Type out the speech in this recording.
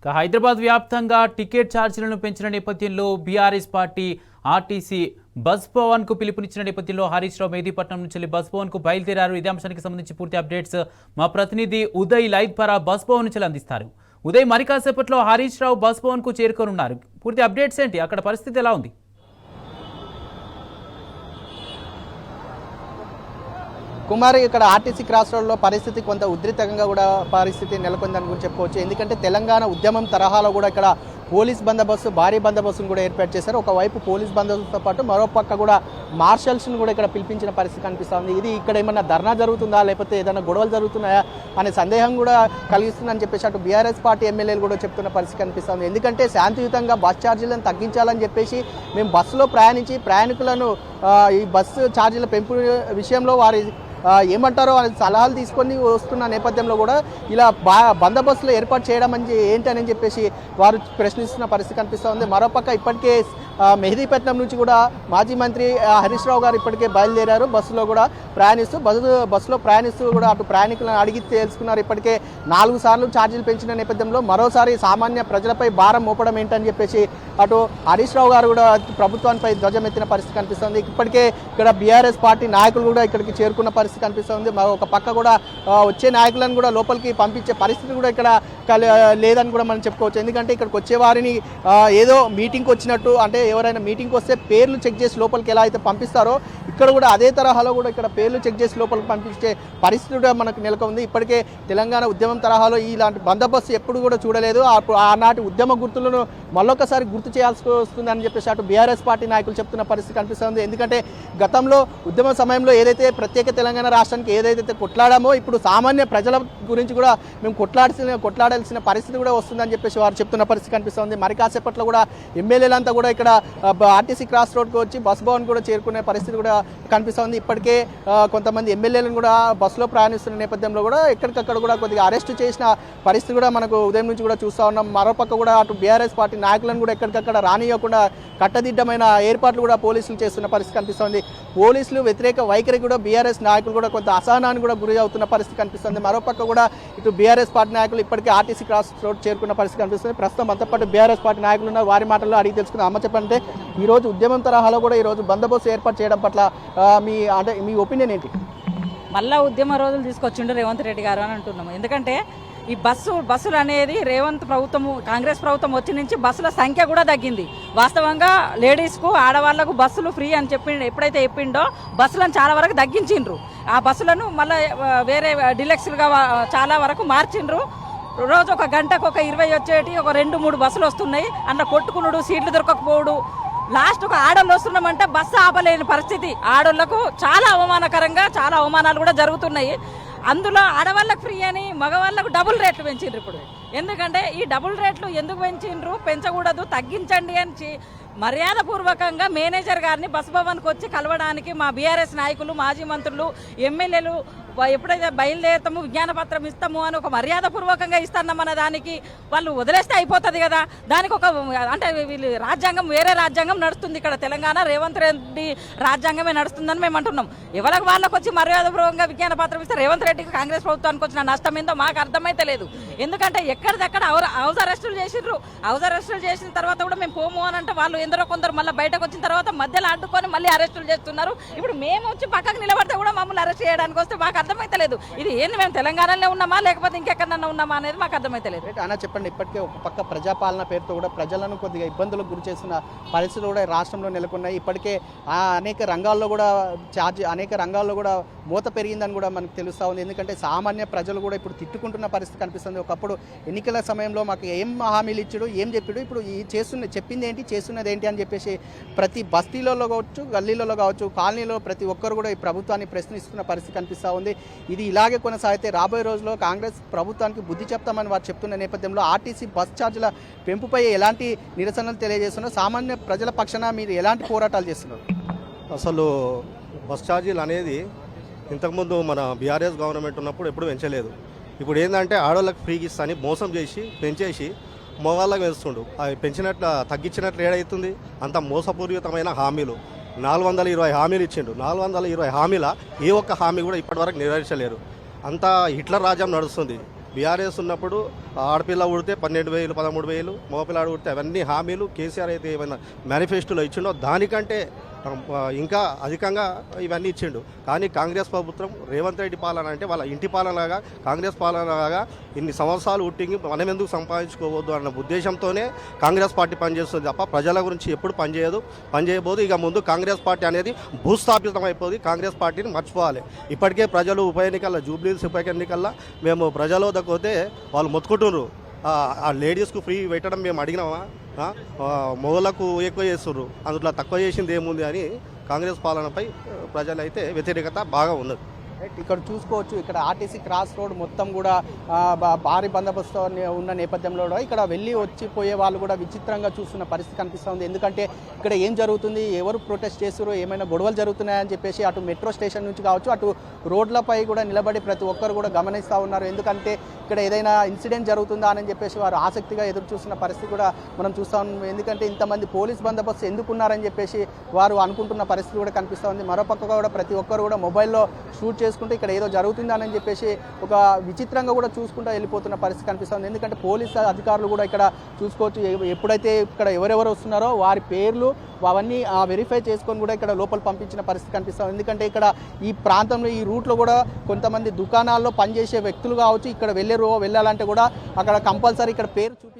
హైదరాబాద్ వ్యాప్తంగా టికెట్ ఛార్జీలను పెంచిన నేపథ్యంలో BRS party RTC bus Bhavan కు పిలుపునిచ్చిన నేపథ్యంలో హరీష్ రావు మెహదీపట్నం నుంచి బస్ భవన్ కు బయలుదేరారు. ఇదే అంశానికి సంబంధించి పూర్తి అప్డేట్స్ మా ప్రతినిధి ఉదయ్ లైవ్ ద్వారా బస్ భవన్ నుంచి అందిస్తారు. ఉదయ్, మరి కాసేపట్లో హరీష్ రావు బస్ భవన్ కు చేరుకోనున్నారు. పూర్తి అప్డేట్స్ ఏంటి? అక్కడ పరిస్థితి ఎలా ఉంది? కుమార్, ఇక్కడ ఆర్టీసీ క్రాస్ రోడ్లో పరిస్థితి కొంత ఉద్రిక్తంగా కూడా పరిస్థితి నెలకొందని కూడా చెప్పుకోవచ్చు. ఎందుకంటే తెలంగాణ ఉద్యమం తరహాలో కూడా ఇక్కడ పోలీస్ బందోబస్తు, భారీ బందోబస్తును కూడా ఏర్పాటు చేశారు. ఒకవైపు పోలీస్ బందోబస్తుతో పాటు మరో పక్క కూడా మార్షల్స్ను కూడా ఇక్కడ పిలిపించిన పరిస్థితి కనిపిస్తుంది. ఇది ఇక్కడ ఏమన్నా ధర్నా జరుగుతుందా, లేకపోతే ఏదైనా గొడవలు జరుగుతున్నాయా అనే సందేహం కూడా కలిగిస్తుందని చెప్పేసి అటు బీఆర్ఎస్ పార్టీ ఎమ్మెల్యేలు కూడా చెప్తున్న పరిస్థితి కనిపిస్తుంది. ఎందుకంటే శాంతియుతంగా బస్ ఛార్జీలను తగ్గించాలని చెప్పేసి మేము బస్సులో ప్రయాణించి ప్రయాణికులను ఈ బస్సు ఛార్జీల పెంపు విషయంలో వారి ఏమంటారో అని సలహాలు తీసుకొని వస్తున్న నేపథ్యంలో కూడా ఇలా బందోబస్తులు ఏర్పాటు చేయడం ఏంటని చెప్పేసి వారు ప్రశ్నిస్తున్న పరిస్థితి కనిపిస్తుంది. మరోపక్క ఇప్పటికే మెహదీపట్నం నుంచి కూడా మాజీ మంత్రి హరీష్ రావు గారు ఇప్పటికే బయలుదేరారు. బస్సులో కూడా బస్సులో ప్రయాణిస్తూ కూడా అటు ప్రయాణికులను అడిగి తెలుసుకున్నారు. ఇప్పటికే 4 సార్లు ఛార్జీలు పెంచిన నేపథ్యంలో మరోసారి సామాన్య ప్రజలపై భారం మోపడం ఏంటని చెప్పేసి అటు హరీష్ రావు గారు కూడా ప్రభుత్వానికి ధ్వజమెత్తిన పరిస్థితి కనిపిస్తుంది. ఇప్పటికే ఇక్కడ బీఆర్ఎస్ పార్టీ నాయకులు కూడా ఇక్కడికి చేరుకున్న పరిస్థితి కనిపిస్తుంది. ఒక పక్క కూడా వచ్చే నాయకులను కూడా లోపలికి పంపించే పరిస్థితి కూడా ఇక్కడ లేదని కూడా మనం చెప్పుకోవచ్చు. ఎందుకంటే ఇక్కడికి వచ్చే వారిని ఏదో మీటింగ్కి వచ్చినట్టు, అంటే ఎవరైనా మీటింగ్కి వస్తే పేర్లు చెక్ చేసి లోపలికి ఎలా అయితే పంపిస్తారో ఇక్కడ కూడా అదే తరహాలో కూడా ఇక్కడ పేర్లు చెక్ చేసి లోపలికి పంపించే పరిస్థితి కూడా మనకు నెలకొంది. ఇప్పటికే తెలంగాణ ఉద్యమం తరహాలో ఇలాంటి బందోబస్తు ఎప్పుడు కూడా చూడలేదు. ఆనాటి ఉద్యమ గుర్తులను మళ్ళొకసారి గుర్తు చేయాల్సి వస్తుందని చెప్పేసి అటు బీఆర్ఎస్ పార్టీ నాయకులు చెప్తున్న పరిస్థితి కనిపిస్తుంది. ఎందుకంటే గతంలో ఉద్యమ సమయంలో ఏదైతే ప్రత్యేక తెలంగాణ రాష్ట్రానికి ఏదైతే కొట్లాడామో ఇప్పుడు సామాన్య ప్రజల గురించి కూడా మేము కొట్లాడాల్సిన పరిస్థితి కూడా వస్తుందని చెప్పేసి వారు చెప్తున్న పరిస్థితి కనిపిస్తుంది. మరి కాసేపట్లో కూడా ఎమ్మెల్యేలంతా కూడా ఇక్కడ ఆర్టీసీ క్రాస్ రోడ్కి వచ్చి బస్ భవన్ కూడా చేరుకునే పరిస్థితి కూడా కనిపిస్తుంది. ఇప్పటికే కొంతమంది ఎమ్మెల్యేలను కూడా బస్సులో ప్రయాణిస్తున్న నేపథ్యంలో కూడా ఎక్కడికక్కడ కూడా కొద్దిగా అరెస్ట్ చేసిన పరిస్థితి కూడా మనకు ఉదయం నుంచి కూడా చూస్తూ ఉన్నాం. మరోపక్క కూడా అటు బీఆర్ఎస్ పార్టీ నాయకులను కూడా ఎక్కడికక్కడ రానియకుండా కట్టదిడ్డమైన ఏర్పాట్లు కూడా పోలీసులు చేస్తున్న పరిస్థితి కనిపిస్తుంది. పోలీసులు వ్యతిరేక వైఖరి కూడా బీఆర్ఎస్ నాయకులు కూడా కొంత అసహనానికి కూడా గురి అవుతున్న పరిస్థితి కనిపిస్తుంది. మరోపక్క కూడా ఇటు బీఆర్ఎస్ పార్టీ నాయకులు ఇప్పటికే ఆర్టీసీ క్రాస్ రోడ్ చేరుకున్న పరిస్థితి కనిపిస్తుంది. ప్రస్తుతం అంతా పాటు బీఆర్ఎస్ పార్టీ నాయకులు ఉన్న వారి మాటల్లో అడిగి తెలుసుకున్న అమ్మ చెప్పంటే ఈరోజు ఉద్యమం తరహాలో కూడా ఈరోజు బందోబస్తు ఏర్పాటు చేయడం పట్ల మీ ఒపీనియన్ ఏంటి? మళ్ళా ఉద్యమ రోజులు తీసుకొచ్చిండు రేవంత్ రెడ్డి గారు అని అంటున్నాము. ఎందుకంటే ఈ బస్సులు అనేది రేవంత్ ప్రభుత్వం, కాంగ్రెస్ ప్రభుత్వం వచ్చి నుంచి బస్సుల సంఖ్య కూడా తగ్గింది. వాస్తవంగా లేడీస్కు, ఆడవాళ్లకు బస్సులు ఫ్రీ అని ఎప్పుడైతే చెప్పిండో బస్సులను చాలా వరకు తగ్గించిండ్రు. ఆ బస్సులను మళ్ళీ వేరే డిలక్స్లుగా చాలా వరకు మార్చిండ్రు. రోజు ఒక గంటకు ఒక 20 వచ్చేటి, ఒక 2-3 బస్సులు వస్తున్నాయి. అందులో కొట్టుకునుడు, సీట్లు దొరకకపోవడు, లాస్ట్ ఒక ఆడోళ్ళు వస్తున్నామంటే బస్సు ఆపలేని పరిస్థితి. ఆడోళ్లకు చాలా అవమానకరంగా చాలా అవమానాలు కూడా జరుగుతున్నాయి. అందులో ఆడవాళ్ళకు ఫ్రీ అని మగవాళ్ళకు డబుల్ రేట్లు పెంచిండ్రు. ఇప్పుడు ఎందుకంటే ఈ డబుల్ రేట్లు ఎందుకు పెంచిండ్రు? పెంచకూడదు, తగ్గించండి అని మర్యాదపూర్వకంగా మేనేజర్ గారిని బస్ భవన్కి వచ్చి కలవడానికి మా బీఆర్ఎస్ నాయకులు, మాజీ మంత్రులు, ఎమ్మెల్యేలు ఎప్పుడైతే బయలుదేరుతాము విజ్ఞాన పత్రం ఇస్తాము అని ఒక మర్యాదపూర్వకంగా ఇస్తామన్న దానికి వాళ్ళు వదిలేస్తే అయిపోతుంది కదా. దానికి ఒక అంటే వీళ్ళు రాజ్యాంగం, వేరే రాజ్యాంగం నడుస్తుంది ఇక్కడ. తెలంగాణ రేవంత్ రెడ్డి రాజ్యాంగమే నడుస్తుందని మేము అంటున్నాం. ఎవరికి వాళ్ళకి వచ్చి మర్యాదపూర్వకంగా విజ్ఞాన పత్రం ఇస్తే రేవంత్ రెడ్డికి, కాంగ్రెస్ ప్రభుత్వానికి వచ్చిన నష్టం ఏందో మాకు అర్థమైతే లేదు. ఎందుకంటే ఎక్కడిదక్కడ హౌస్ అరెస్టులు చేసిండ్రు. హౌస్ అరెస్టులు చేసిన తర్వాత కూడా మేము పోము అని అంటే వాళ్ళు ఎందరో కొందరు మళ్ళీ బయటకు వచ్చిన తర్వాత మధ్యలో అడ్డుకొని మళ్ళీ అరెస్టులు చేస్తున్నారు. ఇప్పుడు మేము వచ్చి పక్కకు నిలబడితే కూడా మమ్మల్ని అరెస్ట్ చేయడానికి వస్తే మాకు అర్థమైతే లేదు. ఇది ఏంది, మేము తెలంగాణలో ఉన్నామా లేకపోతే ఇంకెక్కడన్నా ఉన్నామా అనేది మాకు అర్థమైతే లేదు. అన్న చెప్పండి, ఇప్పటికే ఒక పక్క ప్రజాపాలన పేరుతో కూడా ప్రజలను కొద్దిగా ఇబ్బందులకు గురి చేసిన పరిస్థితులు కూడా రాష్ట్రంలో నెలకొన్నాయి. ఇప్పటికే అనేక రంగాల్లో కూడా మూత పెరిగిందని కూడా మనకు తెలుస్తూ ఉంది. ఎందుకంటే సామాన్య ప్రజలు కూడా ఇప్పుడు తిట్టుకుంటున్న పరిస్థితి కనిపిస్తుంది. ఒకప్పుడు ఎన్నికల సమయంలో మాకు ఏం హామీలు ఇచ్చాడు, ఏం చెప్పాడు, ఇప్పుడు చెప్పింది ఏంటి, చేస్తున్నది ఏంటి అని చెప్పేసి ప్రతి బస్తీలలో కావచ్చు, గల్లీలలో కావచ్చు, కాలనీలో ప్రతి ఒక్కరు కూడా ఈ ప్రభుత్వాన్ని ప్రశ్నిస్తున్న పరిస్థితి కనిపిస్తూ ఉంది. ఇది ఇలాగే కొనసాగితే రాబోయే రోజుల్లో కాంగ్రెస్ ప్రభుత్వానికి బుద్ధి చెప్తామని వారు చెప్తున్న నేపథ్యంలో ఆర్టీసీ బస్ ఛార్జీల పెంపుపై ఎలాంటి నిరసనలు తెలియజేస్తున్నారు? సామాన్య ప్రజల పక్షాన మీరు ఎలాంటి పోరాటాలు చేస్తున్నారు? అసలు బస్ ఛార్జీలు అనేది ఇంతకుముందు మన బీఆర్ఎస్ గవర్నమెంట్ ఉన్నప్పుడు ఎప్పుడు పెంచలేదు. ఇప్పుడు ఏంటంటే ఆడవాళ్ళకి ఫ్రీకి ఇస్తాని మోసం చేసి పెంచేసి మగవాళ్ళకి పెంచుతుండు. అవి తగ్గించినట్లు ఏడవుతుంది. అంత మోసపూరితమైన హామీలు 420 హామీలు ఇచ్చిండు. 420 హామీల ఏ ఒక్క హామీ కూడా ఇప్పటివరకు నెరవేర్చలేరు. అంతా హిట్లర్ రాజ్యం నడుస్తుంది. బీఆర్ఎస్ ఉన్నప్పుడు ఆడపిల్ల ఉడితే 12,000 13,000, మగపిల్లాడు ఉడితే అవన్నీ హామీలు కేసీఆర్ అయితే ఏమైనా మేనిఫెస్టోలో ఇచ్చిండో దానికంటే ఇంకా అధికంగా ఇవన్నీ ఇచ్చిండు. కానీ కాంగ్రెస్ ప్రభుత్వం రేవంత్ రెడ్డి పాలన అంటే వాళ్ళ ఇంటి పాలనలాగా కాంగ్రెస్ పాలనలాగా ఇన్ని సంవత్సరాలు ఉట్టింగి మనం ఎందుకు సంపాదించుకోవద్దు అన్న ఉద్దేశంతోనే కాంగ్రెస్ పార్టీ పనిచేస్తుంది తప్ప ప్రజల గురించి ఎప్పుడు పనిచేయబోదు. ఇక ముందు కాంగ్రెస్ పార్టీ అనేది భూస్థాపితం అయిపోయి కాంగ్రెస్ పార్టీని మర్చిపోవాలి. ఇప్పటికే ప్రజలు ఉప ఎన్నికల్లో జూబ్లీస్ ఉప ఎన్నికల్లో మేము ప్రజల వద్దకు పోతే వాళ్ళు మొత్తుకుంటున్నారు. ఆ లేడీస్కు ఫ్రీ పెట్టడం మేము అడిగినామా, మొగలకు ఎక్కువ చేస్తున్నారు, అందులో తక్కువ చేసింది ఏముంది అని కాంగ్రెస్ పాలనపై ప్రజలైతే వ్యతిరేకత బాగా ఉన్నది. ఇక్కడ చూసుకోవచ్చు, ఇక్కడ ఆర్టీసీ క్రాస్ రోడ్ మొత్తం కూడా భారీ బందోబస్తు ఉన్న నేపథ్యంలో కూడా ఇక్కడ వెళ్ళి వచ్చిపోయే వాళ్ళు కూడా విచిత్రంగా చూస్తున్న పరిస్థితి కనిపిస్తుంది. ఎందుకంటే ఇక్కడ ఏం జరుగుతుంది, ఎవరు ప్రొటెస్ట్ చేస్తున్నారు, ఏమైనా గొడవలు జరుగుతున్నాయని చెప్పేసి అటు మెట్రో స్టేషన్ నుంచి కావచ్చు అటు రోడ్లపై కూడా నిలబడి ప్రతి ఒక్కరు కూడా గమనిస్తూ ఉన్నారు. ఎందుకంటే ఇక్కడ ఏదైనా ఇన్సిడెంట్ జరుగుతుందా అని చెప్పేసి వారు ఆసక్తిగా ఎదురు చూస్తున్న పరిస్థితి కూడా మనం చూస్తూ ఉన్నాం. ఎందుకంటే ఇంతమంది పోలీస్ బందోబస్తు ఎందుకున్నారని చెప్పేసి వారు అనుకుంటున్న పరిస్థితి కూడా కనిపిస్తూ ఉంది. మరోపక్క కూడా ప్రతి ఒక్కరు కూడా మొబైల్లో షూట్ చేసుకుంటూ ఇక్కడ ఏదో జరుగుతుందని చెప్పేసి ఒక విచిత్రంగా కూడా చూసుకుంటూ వెళ్ళిపోతున్న పరిస్థితి కనిపిస్తుంది. ఎందుకంటే పోలీసు అధికారులు కూడా ఇక్కడ చూసుకోవచ్చు, ఎప్పుడైతే ఇక్కడ ఎవరెవరు వస్తున్నారో వారి పేర్లు అవన్నీ వెరిఫై చేసుకొని కూడా ఇక్కడ లోపల పంపించిన పరిస్థితి కనిపిస్తుంది. ఎందుకంటే ఇక్కడ ఈ ప్రాంతంలో ఈ రూట్లో కూడా కొంతమంది దుకాణాల్లో పనిచేసే వ్యక్తులు కావచ్చు, ఇక్కడ వెళ్ళాలంటే కూడా అక్కడ కంపల్సరీ ఇక్కడ పేరు చూపించి